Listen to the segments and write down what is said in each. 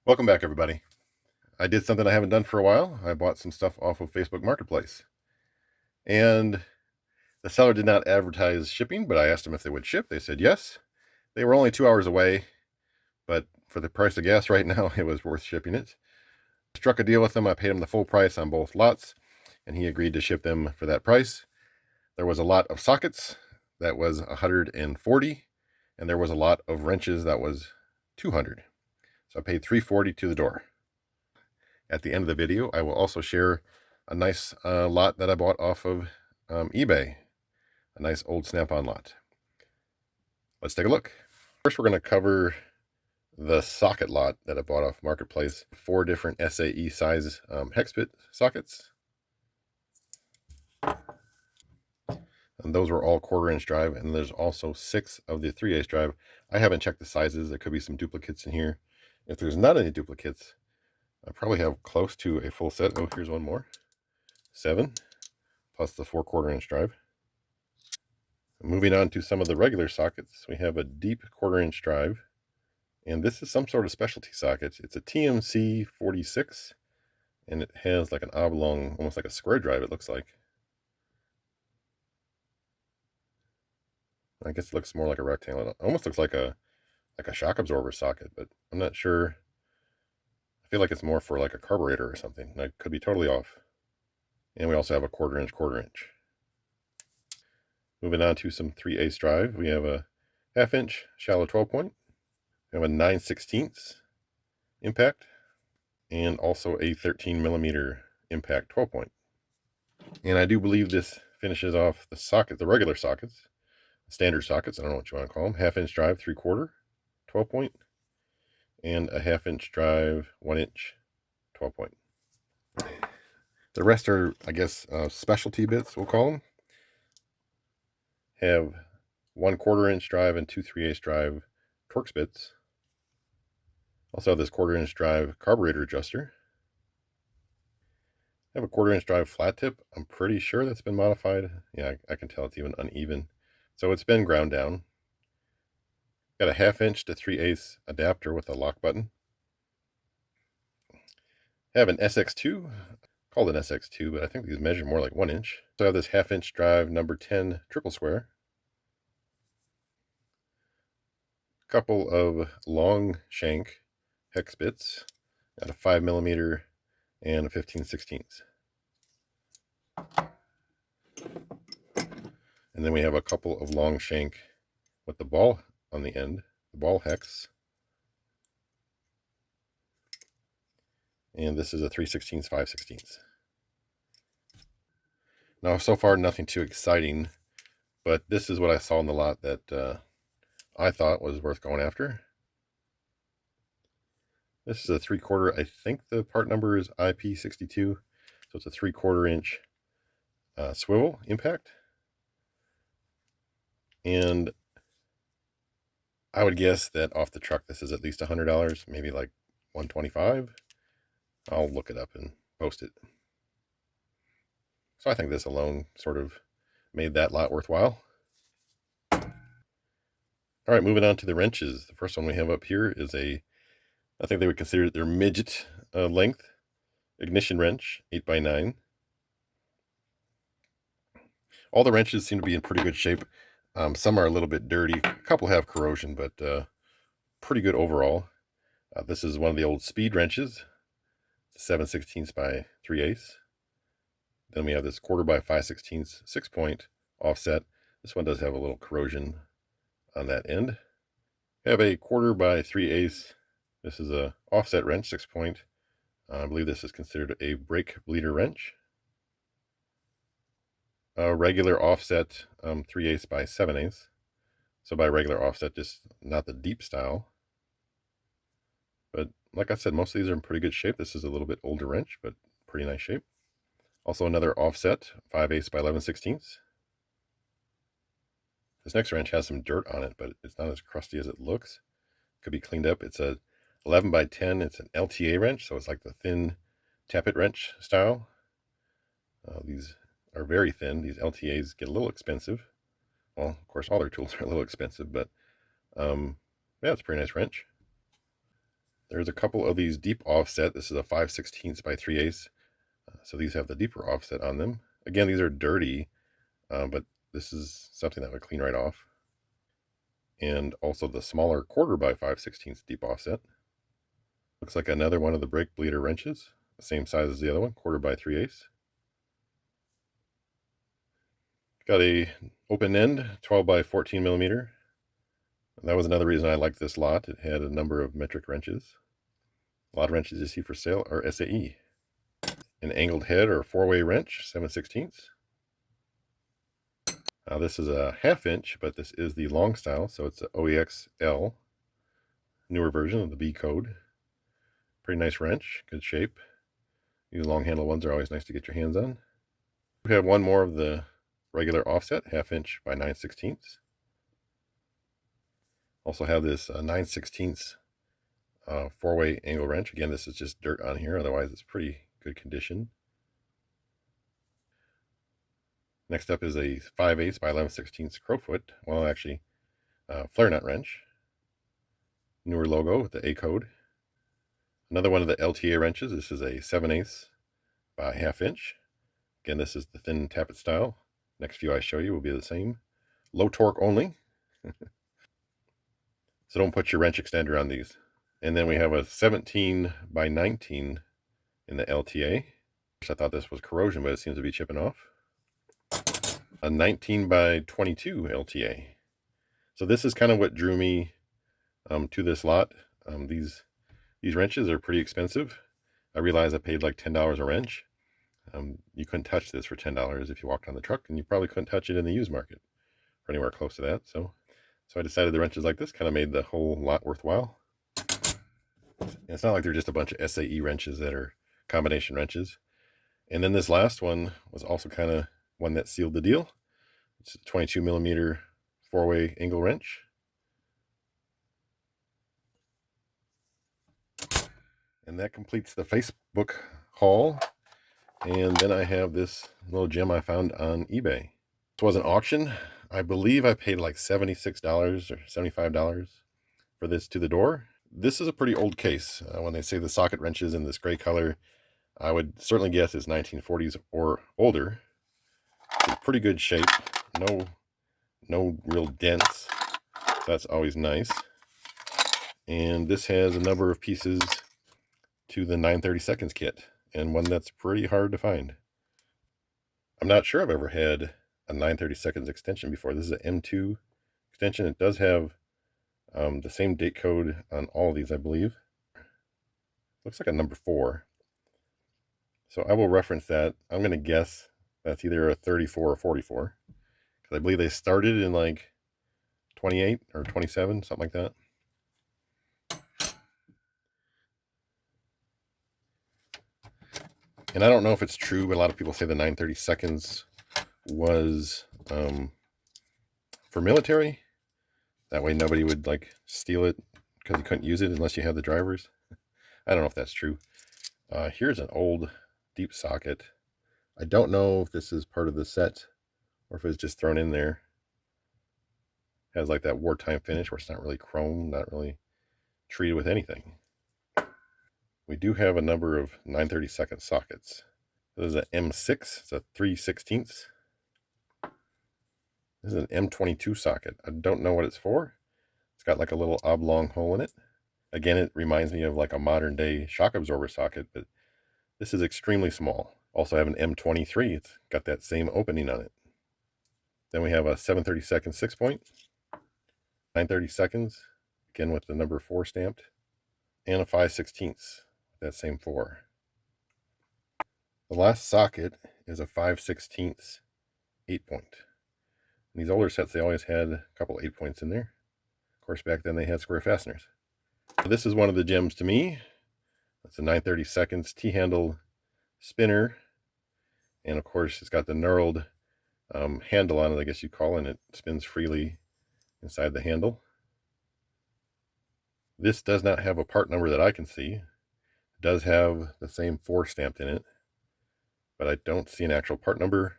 Welcome back, everybody. I did something I haven't done for a while. I bought some stuff off of Facebook Marketplace. And the seller did not advertise shipping, but I asked them if they would ship. They said yes. They were only 2 hours away, but for the price of gas right now, it was worth shipping it. Struck a deal with him. I paid him the full price on both lots, and he agreed to ship them for that price. There was a lot of sockets. That was 140, and there was a lot of wrenches. That was 200. So I paid $340 to the door. At the end of the video, I will also share a nice lot that I bought off of eBay. A nice old Snap-on lot. Let's take a look. First, we're going to cover the socket lot that I bought off Marketplace. 4 different SAE size hex bit sockets. And those were all 1/4-inch drive, and there's also 6 of the 3/8 drive. I haven't checked the sizes. There could be some duplicates in here. If there's not any duplicates, I probably have close to a full set. Oh, here's one more. 7, plus the 4 1/4-inch drive. Moving on to some of the regular sockets, we have a deep 1/4-inch drive, and this is some sort of specialty socket. It's a TMC 46, and it has like an oblong, almost like a square drive, it looks like. I guess it looks more like a rectangle. It almost looks like a shock absorber socket, but I'm not sure. I feel like it's more for like a carburetor or something. I could be totally off. And we also have a 1/4-inch. Moving on to some 3/8 drive, we have a 1/2-inch shallow 12 point. We have a 9/16 impact, and also a 13mm impact 12 point. And I do believe this finishes off the socket, the regular sockets, standard sockets, I don't know what you want to call them. 1/2-inch drive 3/4 12 point, and a 1/2-inch drive 1-inch 12 point. The rest are, I guess, specialty bits, we'll call them. Have 1 1/4-inch drive and 2 3/8 drive Torx bits. Also have this 1/4-inch drive carburetor adjuster. I have a 1/4-inch drive flat tip. I'm pretty sure that's been modified. Yeah, I can tell it's even uneven. So it's been ground down. Got a 1/2-inch to 3/8 adapter with a lock button. I have an SX2, called an SX2, but I think these measure more like 1 inch. So I have this 1/2-inch drive number 10 triple square. A couple of long shank hex bits. Got a 5mm and a 15/16. And then we have a couple of long shank with the ball on the end, the ball hex. And this is a 3/16, 5/16. Now, so far, nothing too exciting, but this is what I saw in the lot that I thought was worth going after. This is a 3/4, I think the part number is IP62, so it's a 3/4-inch swivel impact. And I would guess that off the truck, this is at least $100, maybe like $125. I'll look it up and post it. So I think this alone sort of made that lot worthwhile. All right, moving on to the wrenches. The first one we have up here is I think they would consider it their midget length ignition wrench, 8x9. All the wrenches seem to be in pretty good shape. Some are a little bit dirty. A couple have corrosion, but pretty good overall. This is one of the old speed wrenches, 7/16 by 3/8. Then we have this 1/4 by 5/16 6-point offset. This one does have a little corrosion on that end. We have a 1/4 by 3/8. This is a offset wrench, 6-point. I believe this is considered a brake bleeder wrench. A regular offset 3/8 by 7/8. So by regular offset, just not the deep style. But like I said, most of these are in pretty good shape. This is a little bit older wrench, but pretty nice shape. Also another offset, 5/8 by 11/16. This next wrench has some dirt on it, but it's not as crusty as it looks. Could be cleaned up. It's a 11 by 10. It's an LTA wrench, so it's like the thin tappet wrench style. These are very thin. These LTAs get a little expensive. Well, of course, all their tools are a little expensive, but yeah, it's a pretty nice wrench. There's a couple of these deep offset. This is a 5/16 by 3/8. So these have the deeper offset on them. Again, these are dirty, but this is something that would clean right off. And also the smaller 1/4 by 5/16 deep offset. Looks like another one of the brake bleeder wrenches, the same size as the other one, 1/4 by 3/8. Got a open end, 12 by 14 millimeter. That was another reason I liked this lot. It had a number of metric wrenches. A lot of wrenches you see for sale are SAE. An angled head or 4-way wrench, 7/16. This is a 1/2 inch, but this is the long style, so it's an OEX L, newer version of the B code. Pretty nice wrench, good shape. These long handle ones are always nice to get your hands on. We have one more of the regular offset, 1/2 inch by 9/16. Also have this 9/16 4-way angle wrench. Again, this is just dirt on here, otherwise it's pretty good condition. Next up is a 5/8 by 11/16 crowfoot. Well, actually, flare nut wrench. Newer logo with the A code. Another one of the LTA wrenches. This is a 7/8 by 1/2 inch. Again, this is the thin tappet style. Next few I show you will be the same. Low torque only. So don't put your wrench extender on these. And then we have a 17 by 19 in the LTA. I thought this was corrosion, but it seems to be chipping off. A 19 by 22 LTA. So this is kind of what drew me to this lot. These wrenches are pretty expensive. I realized I paid like $10 a wrench. You couldn't touch this for $10 if you walked on the truck, and you probably couldn't touch it in the used market or anywhere close to that. So I decided the wrenches like this kind of made the whole lot worthwhile. And it's not like they're just a bunch of SAE wrenches that are combination wrenches. And then this last one was also kind of one that sealed the deal. It's a 22 millimeter 4-way angle wrench. And that completes the Facebook haul. And then I have this little gem I found on eBay. This was an auction. I believe I paid like $76 or $75 for this to the door. This is a pretty old case. When they say the socket wrenches in this gray color, I would certainly guess it's 1940s or older. It's in pretty good shape. No real dents. That's always nice. And this has a number of pieces to the 9/32 kit, and one that's pretty hard to find. I'm not sure I've ever had a 9/32 extension before. This is an M2 extension. It does have the same date code on all of these, I believe. Looks like a number 4. So I will reference that. I'm going to guess that's either a 34 or 44. Because I believe they started in like 28 or 27, something like that. And I don't know if it's true, but a lot of people say the 9/32 was for military. That way nobody would like steal it because you couldn't use it unless you had the drivers. I don't know if that's true. Here's an old deep socket. I don't know if this is part of the set or if it's just thrown in there. It has like that wartime finish where it's not really chrome, not really treated with anything. We do have a number of 9/32 sockets. This is an M6. It's a 3/16. This is an M22 socket. I don't know what it's for. It's got like a little oblong hole in it. Again, it reminds me of like a modern day shock absorber socket, but this is extremely small. Also have an M23. It's got that same opening on it. Then we have a 7/32 6-point, 9/32, again with the number 4 stamped, and a 5/16, that same 4. The last socket is a 5/16 8-point. In these older sets, they always had a couple 8-points in there. Of course, back then they had square fasteners. So this is one of the gems to me. That's a 9/32 T-handle spinner. And of course, it's got the knurled handle on it, I guess you call it, and it spins freely inside the handle. This does not have a part number that I can see. It does have the same 4 stamped in it, but I don't see an actual part number.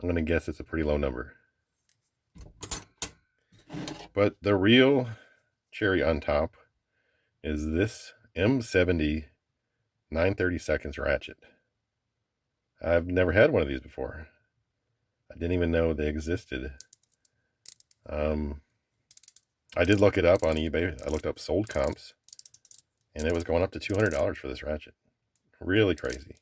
I'm going to guess it's a pretty low number. But the real cherry on top is this M70 9/32 ratchet. I've never had one of these before. I didn't even know they existed. I did look it up on eBay. I looked up sold comps, and it was going up to $200 for this ratchet. Really crazy.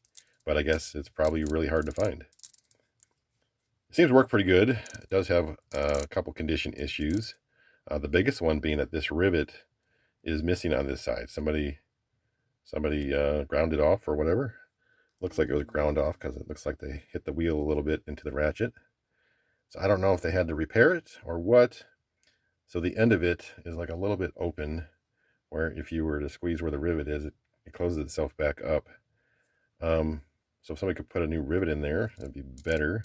But I guess it's probably really hard to find. It seems to work pretty good. It does have a couple condition issues. The biggest one being that this rivet is missing on this side. Somebody ground it off or whatever. Looks like it was ground off because it looks like they hit the wheel a little bit into the ratchet. So I don't know if they had to repair it or what. So the end of it is like a little bit open, where if you were to squeeze where the rivet is, it closes itself back up. So if somebody could put a new rivet in there, that'd be better.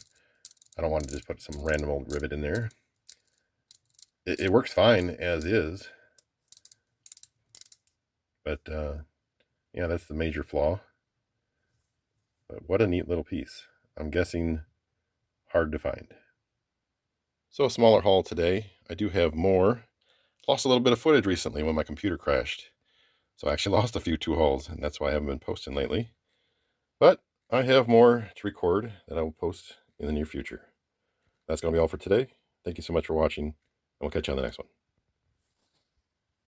I don't want to just put some random old rivet in there. It works fine as is. But yeah, that's the major flaw. But what a neat little piece. I'm guessing hard to find. So a smaller haul today. I do have more. Lost a little bit of footage recently when my computer crashed. So I actually lost a few tool hauls, and that's why I haven't been posting lately. But I have more to record that I will post in the near future. That's going to be all for today. Thank you so much for watching, and we'll catch you on the next one.